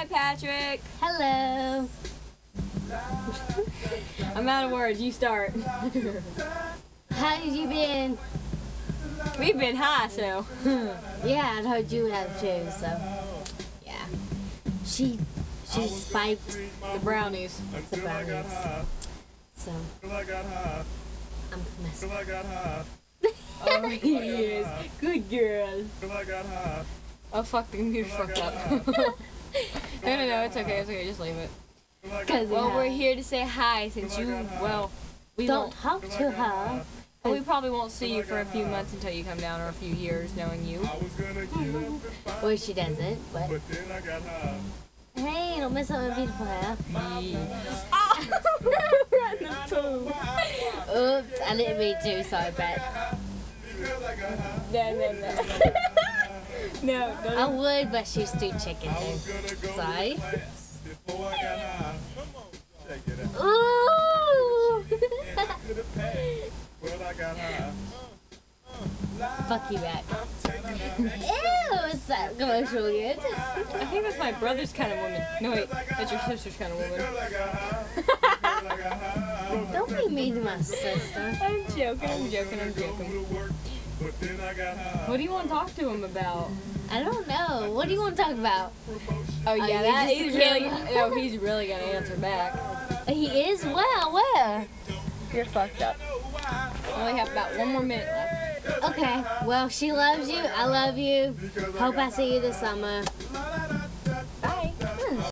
Hi, Patrick. Hello. I'm out of words. You start. How have you been? We've been high, so. Yeah, I heard you have too, so. Yeah. She spiked The brownies. the brownies. So, I'm messing. Oh, he is. Good girl. Oh, fuck, the computer's fucked up. No, it's okay, just leave it. Well, we're here to say hi since we Don't won't. talk to her. We probably won't see you for a few months until you come down, or a few years, knowing you. Well, she doesn't, but. Hey, don't mess up my beautiful hair. Right in the pool. Oops, I didn't mean to, sorry, Pat. No, I would, but she's too chicken. Sorry. Ooh! Fuck you back. Ew, is that commercial good? I think that's my brother's kind of woman. No, wait, that's your sister's kind of woman. Don't be mean to my sister. I'm joking. What do you want to talk to him about? I don't know. What do you want to talk about? Oh yeah, you're just he's really gonna answer back. He is? Well, where? You're fucked up. We only have about 1 more minute left. Okay, well, she loves you. I love you. Hope I see you this summer.